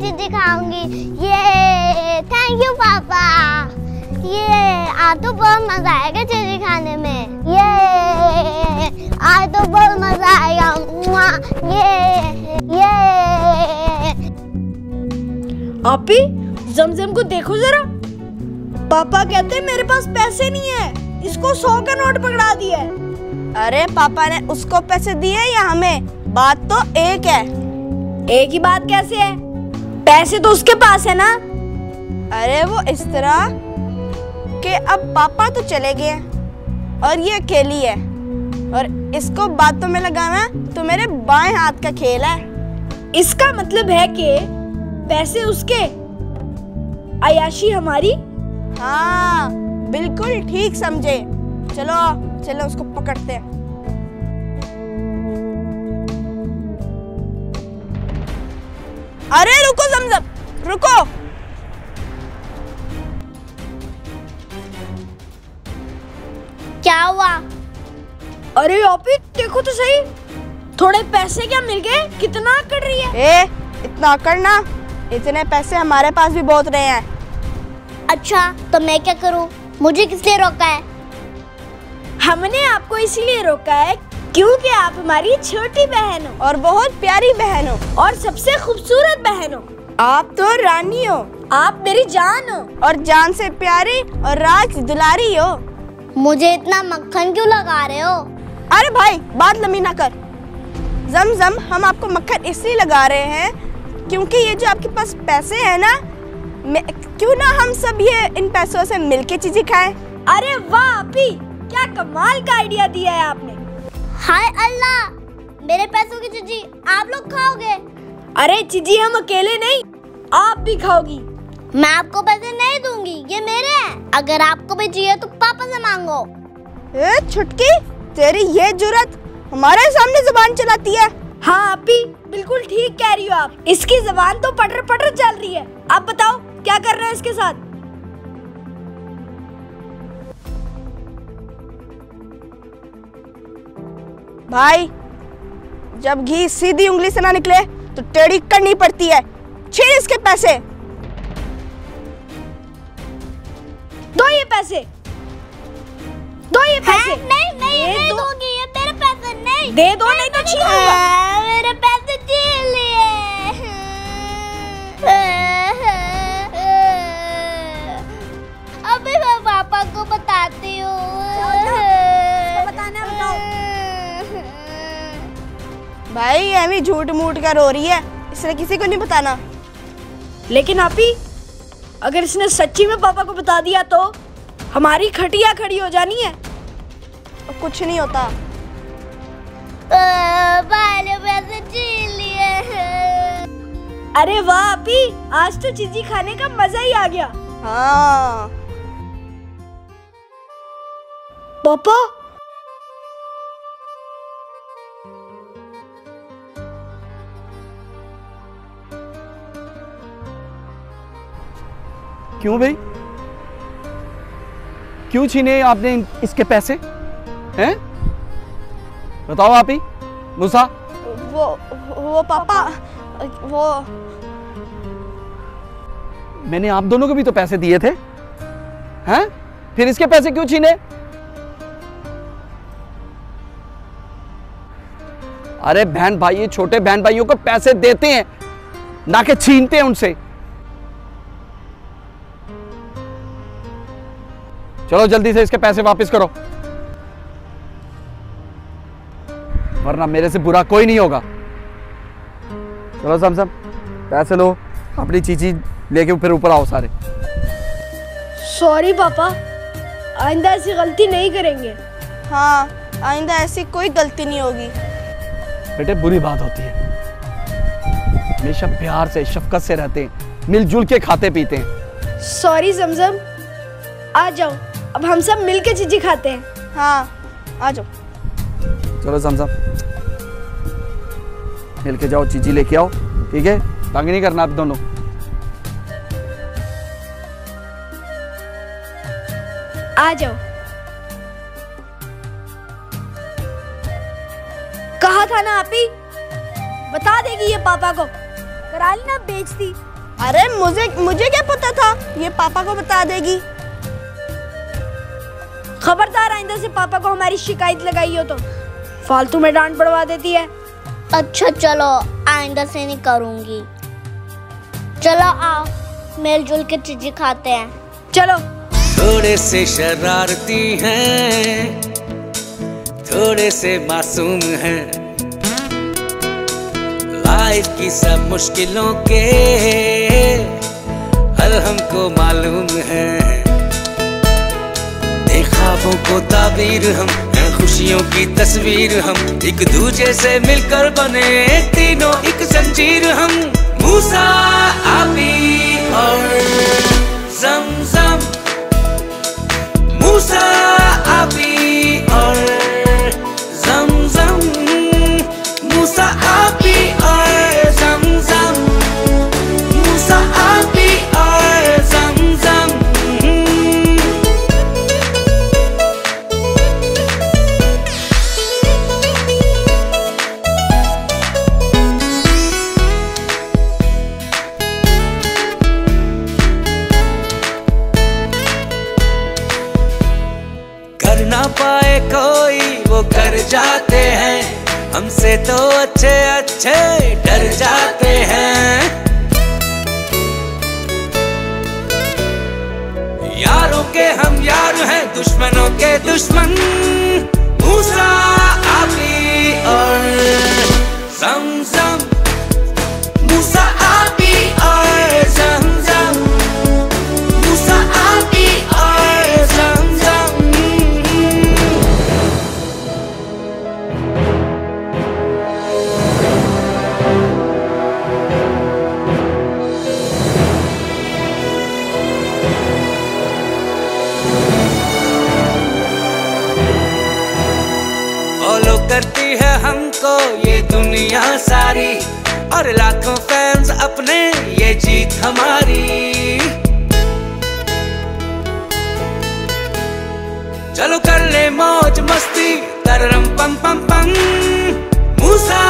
चीज़ें खाऊंगी। ये थैंक यू पापा। ये आज तो बहुत मजा आएगा चीज़ें खाने में। ये आज तो बहुत मजा आएगा। ये आपी जमजम को देखो जरा। पापा कहते हैं मेरे पास पैसे नहीं है, इसको 100 का नोट पकड़ा दिया है। अरे पापा ने उसको पैसे दिए या हमें? बात तो एक है। एक ही बात कैसे है? पैसे तो उसके पास है ना। अरे वो इस तरह कि अब पापा तो चले गए और ये अकेली है और इसको बातों में लगाना तो मेरे बाएं हाथ का खेल है। इसका मतलब है कि पैसे उसके, अयाशी हमारी। हाँ बिल्कुल ठीक समझे। चलो चलो उसको पकड़ते हैं। अरे रुको जमजम, रुको। क्या हुआ? अरे आपी देखो तो सही, थोड़े पैसे क्या मिल गए? कितना कट रही है? इतना करना, इतने पैसे हमारे पास भी बहुत रहे हैं। अच्छा तो मैं क्या करूं? मुझे किसने रोका है? हमने आपको इसीलिए रोका है क्योंकि आप हमारी छोटी बहन हो और बहुत प्यारी बहन हो और सबसे खूबसूरत बहन हो। आप तो रानी हो, आप मेरी जान हो और जान से प्यारी और राज दुलारी हो। मुझे इतना मक्खन क्यों लगा रहे हो? अरे भाई बात लंबी ना कर। जमजम हम आपको मक्खन इसलिए लगा रहे हैं क्योंकि ये जो आपके पास पैसे हैं ना, क्यों ना हम सब ये इन पैसों से मिलके चीजें खाएं। अरे वाह आपी, क्या कमाल का आइडिया दिया है आपने। हाय अल्लाह, मेरे पैसों की चीजी आप लोग खाओगे? अरे चीजी हम अकेले नहीं, आप भी खाओगी। मैं आपको पैसे नहीं दूंगी, ये मेरे हैं। अगर आपको भी चाहिए तो पापा से मांगो। ए छुटकी, तेरी ये जुर्रत हमारे सामने जुबान चलाती है। हाँ आपी बिल्कुल ठीक कह रही हो आप, इसकी जुबान तो पटर पटर चल रही है। आप बताओ क्या कर रहे हैं इसके साथ? भाई जब घी सीधी उंगली से ना निकले तो टेढ़ी करनी पड़ती है। छीन इसके पैसे। दो ये पैसे, दो ये पैसे। नहीं नहीं दूंगी, ये मेरे पैसे नहीं। दे दो नहीं तो छीन लूंगा। मेरे पैसे छीन लिए। अभी मैं पापा को बताती हूँ। बताना बताओ। भाई एमी झूठ मूठ कर रो रही है, इसने किसी को नहीं बताना। लेकिन आपी अगर इसने सच्ची में पापा को बता दिया तो हमारी खटिया खड़ी हो जानी है। तो कुछ नहीं होता। भाई ने पैसे छीन लिए। अरे वाह आपी, आज तो चीजी खाने का मजा ही आ गया। हाँ पापा क्यों भाई, क्यों छीने आपने इसके पैसे हैं? बताओ आप ही। मूसा वो पापा, वो मैंने आप दोनों को भी तो पैसे दिए थे हैं? फिर इसके पैसे क्यों छीने? अरे बहन भाई, छोटे बहन भाइयों को पैसे देते हैं ना कि छीनते हैं उनसे। चलो जल्दी से इसके पैसे वापस करो, वरना मेरे से बुरा कोई नहीं होगा। चलो समसम पैसे लो, अपनी चीची लेके फिर ऊपर आओ सारे। सॉरी पापा, आइंदा ऐसी गलती नहीं करेंगे। हाँ आइंदा ऐसी कोई गलती नहीं होगी। बेटे बुरी बात होती है, हमेशा प्यार से शफकत से रहते हैं, मिलजुल के खाते पीते हैं। सॉरी जमजम, आ जाओ अब हम सब मिलके चीजी खाते हैं। हाँ आ जाओ। चलो समसम मिलके जाओ, चीची लेके आओ, ठीक है? तंग नहीं करना आप दोनों। आ जाओ। कहा था ना आपी, बता देगी ये पापा को। कराली ना बेच दी। अरे मुझे क्या पता था, ये पापा को बता देगी। खबरदार आइंदा से पापा को हमारी शिकायत लगाई हो तो फालतू में डांट पड़वा देती है। अच्छा चलो, आइंदा से नहीं करूंगी। चलो आओ मिलजुल के चीजें खाते हैं। चलो। थोड़े से शरारती हैं, थोड़े से मासूम हैं, लाइफ की सब मुश्किलों के हल हमको मालूम है। ख्वाबों को ताबीर हम हैं, खुशियों की तस्वीर हम, एक दूजे से मिलकर बने तीनों एक जंजीर हम। मूसा, आबी और ज़मज़म, मूसा, आबी और ज़मज़म, मूसा, आबी और ज़मज़म, मूसा, आबी और ज़मज़म। कर ना पाए कोई वो कर जाते हैं, हमसे तो अच्छे अच्छे डर जाते हैं। यारों के हम यार हैं, दुश्मनों के दुश्मन। मूसा, आबी और ज़मज़म, मूसा, आबी और ज़मज़म, मूसा, आबी और ज़मज़म। फॉलो करती है हमको ये दुनिया सारी, और लाखों फैंस अपने, ये जीत हमारी। चलो कर ले मौज मस्ती, तररम पम पम पम। मूसा,